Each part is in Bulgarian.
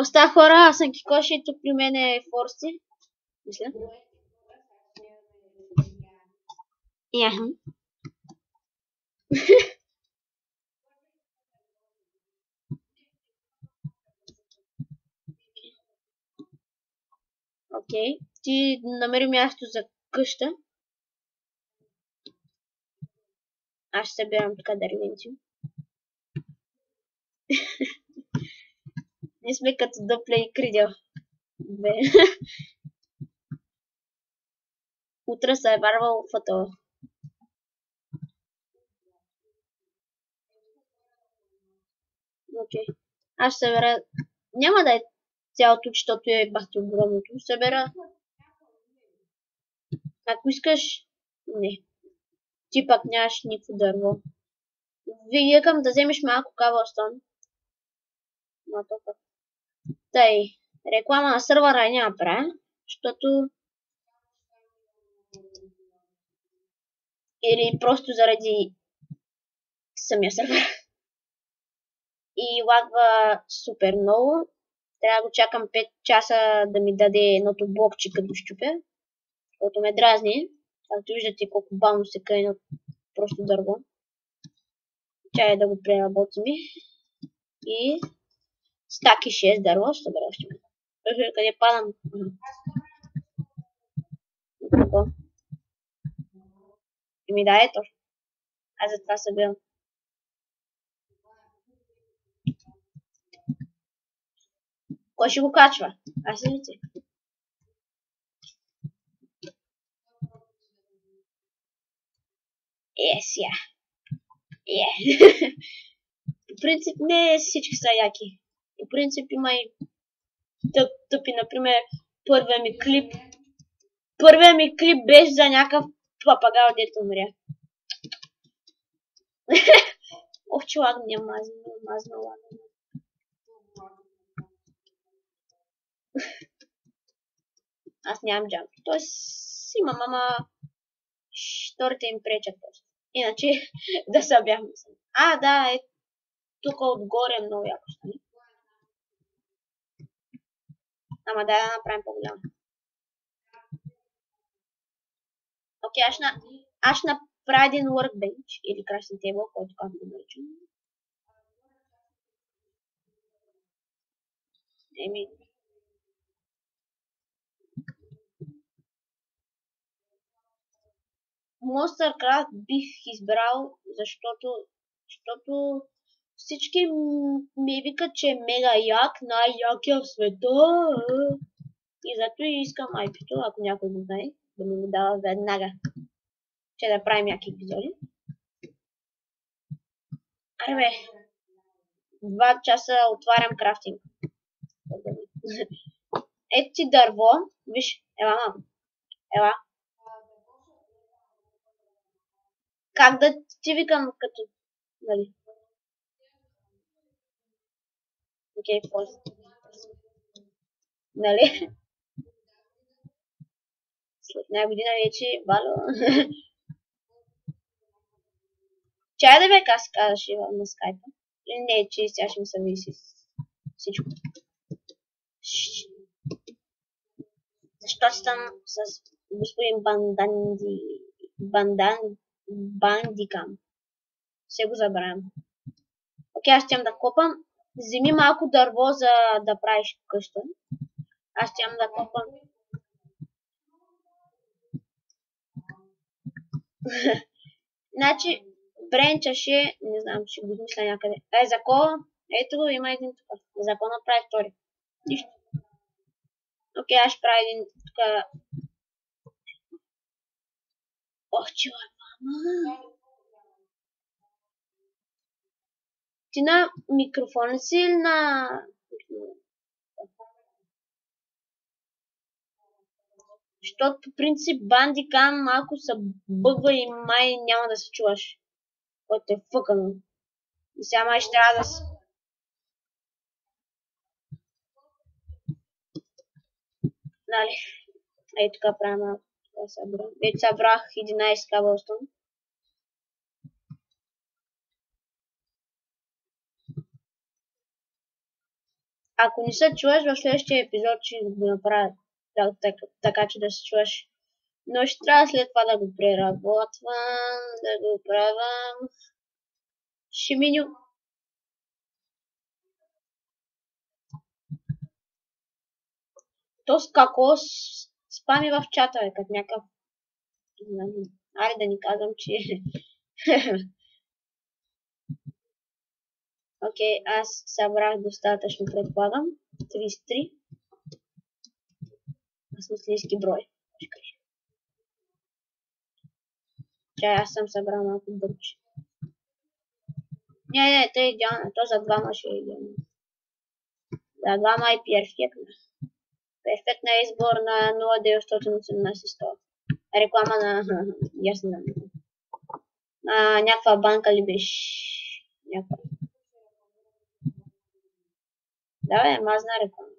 Коста хора, аз съм Кикоши и тук при мен е Форсти. Мисля. Яхм. Окей. Ти намери място за къща. Аз ще събирам така дървенци. Ние сме като Дъпле и Кридел. Утре се е варвал фото. Окей. Аз ще събера... Няма да е цялото, защото е бахти огромното. Събера... Ако искаш... Не. Ти пак нямаш никакво дърво. Викам да вземеш малко каблстон. Но толкова. Тъй. Реклама на сървъра няма правя, защото... Или просто заради самия сървър. И лагва супер много. Трябва да го чакам 5 часа да ми даде едното блокче като щупя. Защото ме дразни. Както виждате колко бавно се къде на просто дърво. Чай да го преработим. И стаки 6 дърво. Ще събера още. Къде падам? И ми да, ето. Аз за това събирам. Кой ще го качва? Аз ли ти? Сега. По принцип не всички са яки. По принцип има и тъпи, например, първият ми клип беше за някакъв папагал, дето умря. Ох, че лагне мазна лагне. Аз нямам джамп. Тоест имам, ама шторите им пречат просто. Иначе да се бяхме сами. Да, е тук отгоре много яко стане. Ама да направим по-голямо. Окей, аз ще направя един workbench или crafting table, който как го наричам. Monstercraft бих избрал, защото всички ми викат, че е мега як, най-якия в света. И зато и искам IP-то, ако някой го знае, да ми го дава веднага, че да правим яки епизоди. Арбе, 2 часа отварям крафтинг. Ето ти дърво, виж, ела мамо, ела. Как да ти викам като, нали? Окей, просто. Нали? След една година вече, бало. Чай да бе, как се казваше на скайпа? Не, че сега ще ми се види всичко. Защо съм с господин Бандикам? Се го забравям. Окей, аз ще да копам. Вземи малко дърво, за да правиш къща. Аз ще да копам. Значи, бренчаше, не знам, ще го измисля някъде. Закон, ето го, има един тук. Закона прави втори. Нищо. Окей, аз ще правя един тук. Ох, чува, мама. Ти на микрофона си или на... Защото по принцип бандикам малко се бъгва и май няма да се чуваш. Който е фъкано. И сега май ще трябва да се... Нали? Ей, така правя малко. Вече събрах 11 каблстон. Ако не се чуваш, в следващия епизод ще го направя така, че да се чуваш. Но ще трябва след това да го преработвам, да го правям. Ще минем. То с какво спами в чата, като някакъв. Айде да ни казвам, че... Окей, аз събрах достатъчно, предполагам. 33. Смислийски брой. Чай, аз съм събрал малко бърче. Не, то е идеално. То за двама ще е идеално. За двама е перфектно. Перфектна избор на 0918 реклама на... Ясно. Някаква банка ли беше? Някаква. Да, бе, мазна реклама.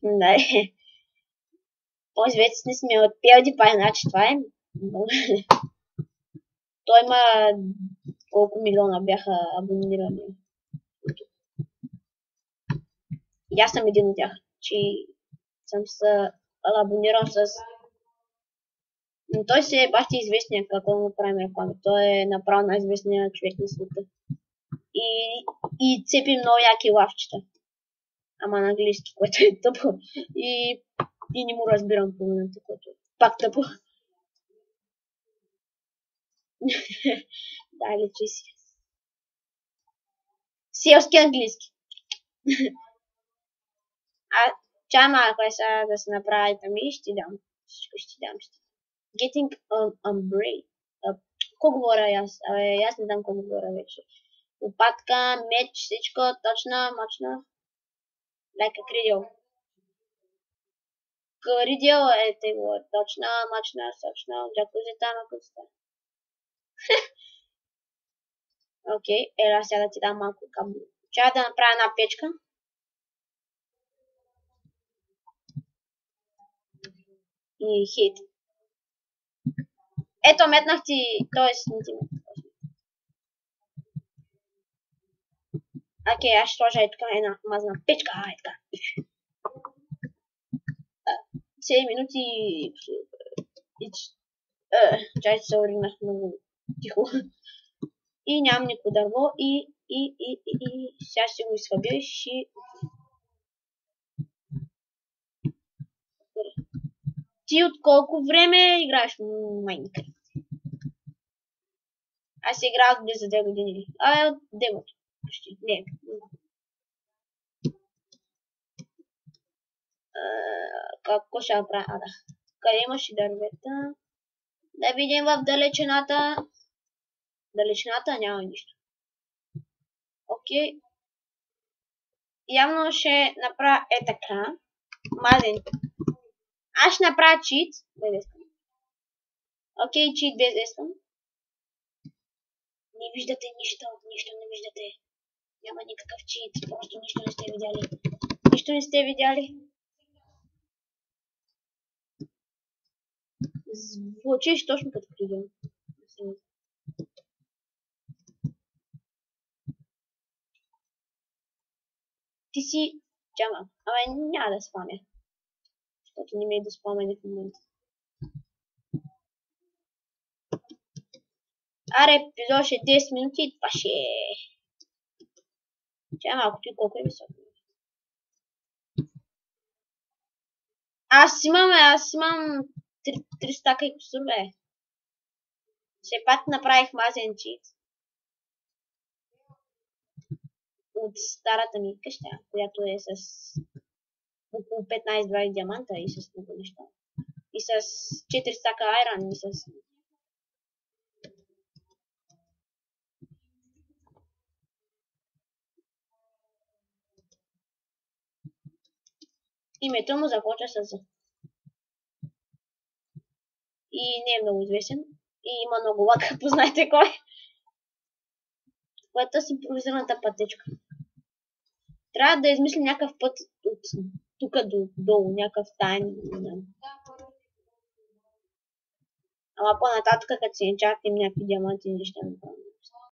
Да, по-известни сме от PewDiePie, значи това е... Той има... Колко милиона бяха абонирани. И аз съм един от тях, че съм се абонирал с... Но той се е бащи известния, какво му правим реклами. Той е направо най-известният човек на света. И цепи много яки лавчета. Ама на английски, което е тъпо. И не му разбирам половината, което е пак тъпо. Да, лечи си. Селски английски. Чай малко е сега да се направи там и ще ти дам. Всичко ще ти дам. Getting on break. Какво говоря аз? Аз не знам какво говоря вече. Лопатка, меч, всичко, точна, мощна. Like a кридил. Кридил е тегло. Точна, мощна, сочна. Джакузита на къста. Окей, ела сега да ти дам малко кабло. Чая да направя една печка. И хит. Ето, метнах ти, т.е. не ти метнах. Окей, аз ще сложа и тук една мазна печка. Така. 7 минути чай се оригнах много тихо. И нямам никакво дърво и сега ще го изхъбиш и... Ти от колко време играеш в Майнкрафт? Аз играх близо 2 години. От демото. Почти. Не. Какво ще направя? Да. Къде имаш и дървета? Да видим в далечината. Далечината няма нищо. Окей. Явно ще направя така. Мазен. Аз ще направя чит. Без искам. Окей, чит без искам. Не виждате нищо. Нищо не виждате. Няма никакъв чит. Просто нищо не сте видяли. Нищо не сте видяли. Звучиш точно като кридил. Ти си Джама. Ама няма да спамя. Защото не ме е да спомня в момента. Аре, епизод ще 10 минути и това ще е... Чай малко, ти колко е високо. Аз имам 3 стака и кусур, бе. Все пак направих мазен чит. От старата ми къща, която е с около 15-20 диаманта и с много неща. И с 4 стака айрон и с... Името му започва с... И не е много известен. И има много лак, познайте кой. Което си импровизираната пътечка. Трябва да измисля някакъв път от тук до долу, някакъв тайн. Ама по-нататък, като си енчартим някакви диаманти и неща.